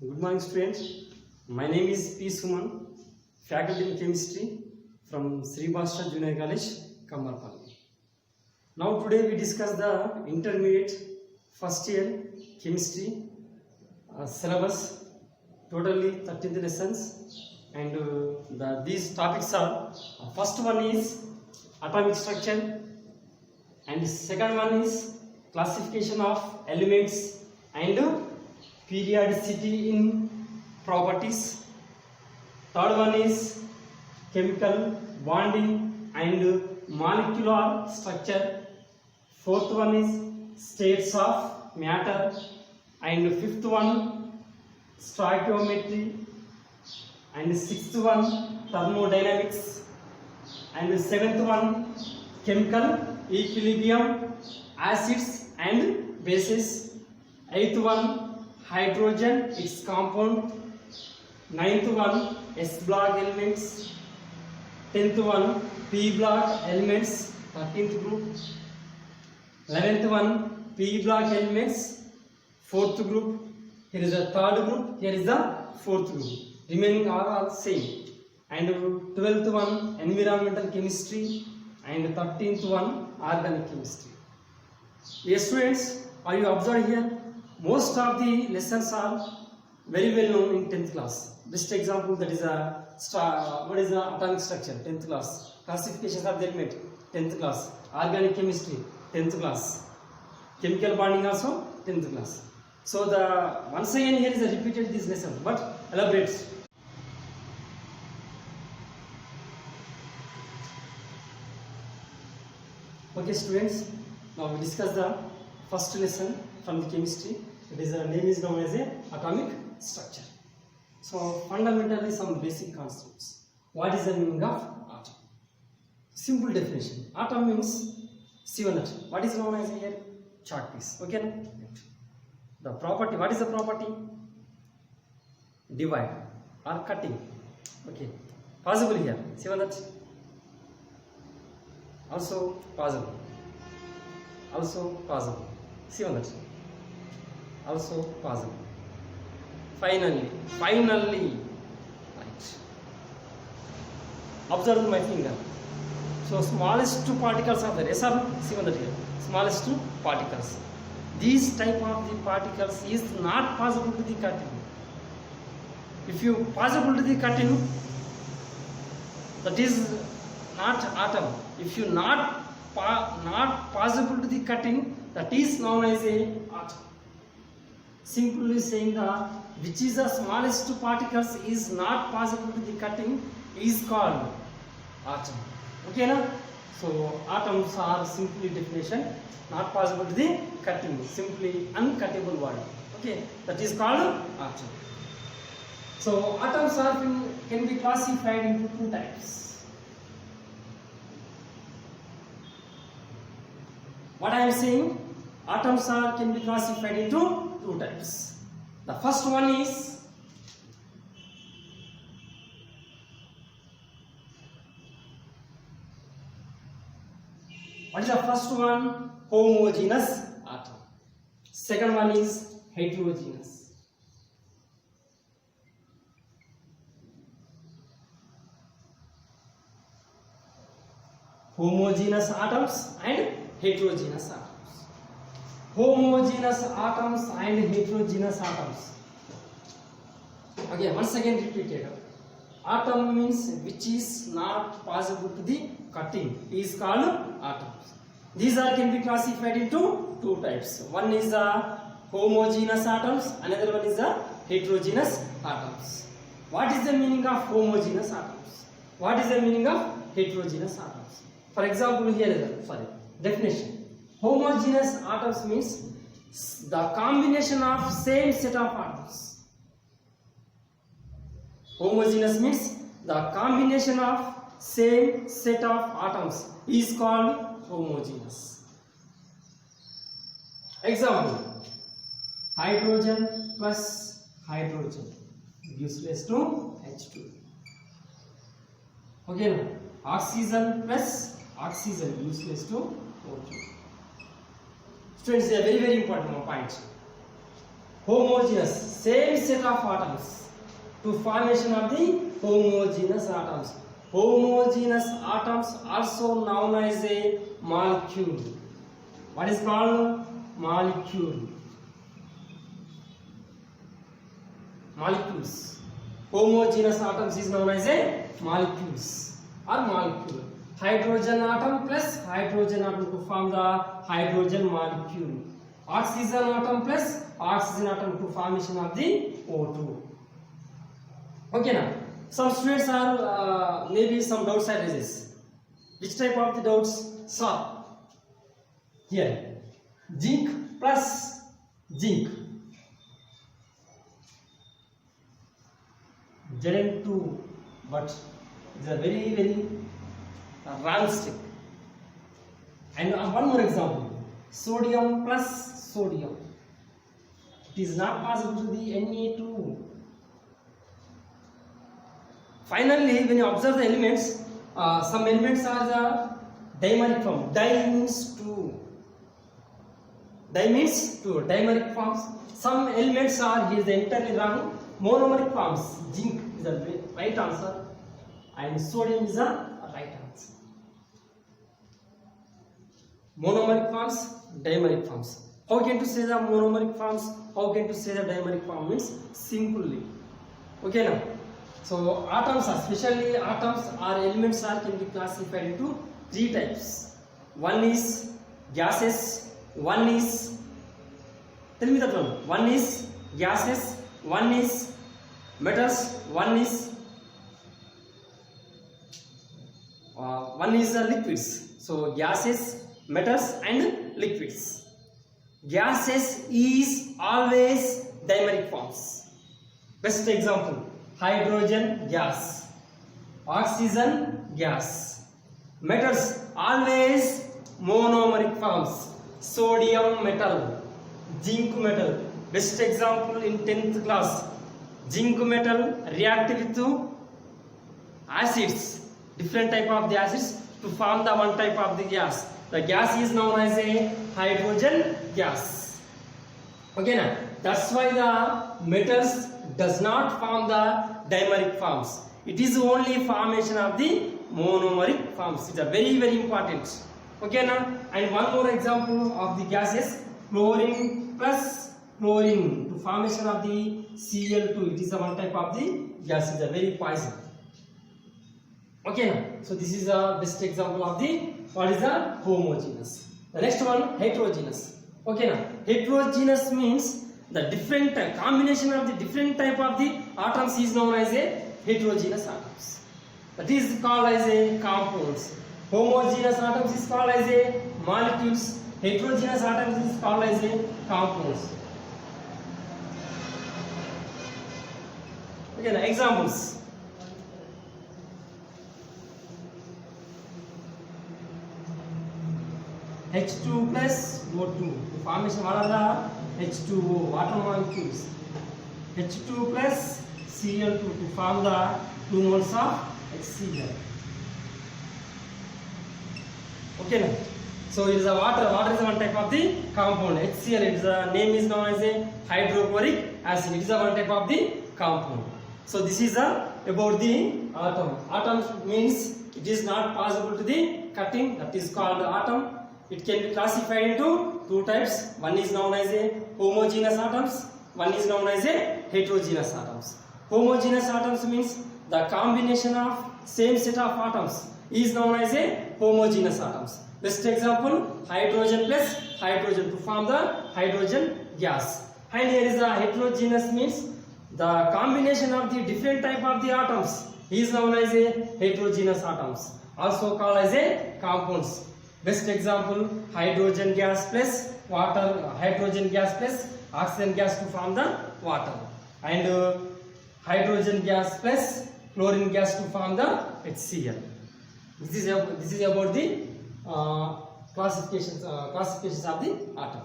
Good morning, students. My name is P. Suman, faculty in chemistry from Sri Bhasha Junior College, Kamarpalli. Now, today we discuss the intermediate first year chemistry syllabus, totally 13 lessons, and these topics are first one is atomic structure, and second one is classification of elements and periodicity in properties. Third one is chemical bonding and molecular structure. Fourth one is states of matter, and fifth one stoichiometry, and sixth one thermodynamics, and seventh one chemical equilibrium, acids and bases. Eighth one hydrogen, its compound. Ninth one S block elements. 10th one P block elements, 13th group. 11th one P block elements, 4th group. Here is the third group, here is the 4th group. Remaining are all same. And 12th one environmental chemistry, and 13th one organic chemistry. Yes, students, are you observed here? Most of the lessons are very well known in 10th class. Best example, that is what is the atomic structure, 10th class. Classification of the element, 10th class. Organic chemistry, 10th class. Chemical bonding also, 10th class. So once again here is a repeated this lesson, but elaborate. Okay, students, now we discuss the first lesson from the chemistry. It is name is known as a atomic structure. So fundamentally some basic concepts. What is the meaning of atom? Simple definition. Atom means C1. What is known as here? Chart piece. Okay. The property. What is the property? Divide or cutting. Okay. Possible here. C1. Also possible. Also possible. C1. Also possible. Finally, right. Observe my finger. So smallest two particles are there. Yes or no? See on that here. Smallest two particles. These type of the particles is not possible to the cutting. If you possible to the cutting, that is not atom. If you not possible to the cutting, that is known as a atom. Simply saying which is the smallest particles is not possible to the cutting is called atom. Okay, na? So atoms are simply definition, not possible to the cutting, simply uncuttable word. Okay, that is called atom. So atoms can be classified into two types. What I am saying, atoms can be classified into two types. The first one is what is the first one? Homogeneous atom. Second one is heterogeneous. Homogeneous atoms and heterogeneous atoms. Homogeneous atoms and heterogeneous atoms. Again, once again repeated. Atom means which is not possible to the cutting is called atoms. These can be classified into two types. One is the homogeneous atoms, another one is the heterogeneous atoms. What is the meaning of homogeneous atoms? What is the meaning of heterogeneous atoms? For example, here is the definition. Homogeneous atoms means the combination of same set of atoms. Homogeneous means the combination of same set of atoms is called homogeneous. Example, hydrogen plus hydrogen gives rise to H2. Okay, now oxygen plus oxygen gives rise to O2. Students, they are very important point. homogeneous, same set of atoms to formation of the homogeneous atoms. Homogeneous atoms also known as a molecule. What is called molecule? Molecules. Homogeneous atoms is known as a molecules or molecule. Hydrogen atom plus hydrogen atom to form the hydrogen molecule. Oxygen atom plus oxygen atom to formation of the O2. Okay now, some students are maybe some doubts are raises. Which type of the doubts? So here zinc plus zinc, Zn2, but it's a very wrong step. And one more example, sodium plus sodium. It is not possible to the Na2. Finally, when you observe the elements, some elements are the dimeric form. Di means two. Di means two. Dimeric forms. Some elements are here the entirely wrong. Monomeric forms. Zinc is the right answer, and sodium is the right answer. Monomeric forms, dimeric forms. How can to say the monomeric forms? How can to say the dimeric form? Means simply. Okay now. So atoms, especially atoms or elements, can be classified into three types. One is gases, one is, tell me that one. One is gases, one is metals, one is liquids. So gases, metals and liquids. Gases is always dimeric forms. Best example, hydrogen gas, oxygen gas. Metals always monomeric forms. Sodium metal, zinc metal. Best example in 10th class, zinc metal react with acids, different type of the acids to form the one type of the gas. The gas is known as a hydrogen gas. Okay now, that's why the metals does not form the dimeric forms. It is only formation of the monomeric forms. It's a very important. Okay now, and one more example of the gases, chlorine plus chlorine to formation of the Cl2. It is a one type of the gas. It's a very poison. Okay now, so this is the best example of the what is the homogeneous. The next one, heterogeneous. Okay now, heterogeneous means the different combination of the different type of the atoms is known as a heterogeneous atoms. That is called as a compounds. Homogeneous atoms is called as a molecules. Heterogeneous atoms is called as a compounds. Okay, now examples. H2 plus O2. The formation what are the H2O, water molecules. H2 plus Cl2 to form the 2 moles of HCl. Okay now. So it is a water. Water is one type of the compound. HCl, it is a name is known as a hydrochloric acid. It is a one type of the compound. So this is about the atom. Atom means it is not possible to the cutting. That is called atom. It can be classified into two types. One is known as a homogeneous atoms. One is known as a heterogeneous atoms. Homogeneous atoms means the combination of same set of atoms is known as a homogeneous atoms. Best example, hydrogen plus hydrogen to form the hydrogen gas. And here is the heterogeneous means the combination of the different type of the atoms is known as a heterogeneous atoms, also called as a compounds. Best example, hydrogen gas plus water, hydrogen gas plus oxygen gas to form the water, and hydrogen gas plus chlorine gas to form the HCl. This is about the classifications of the atom.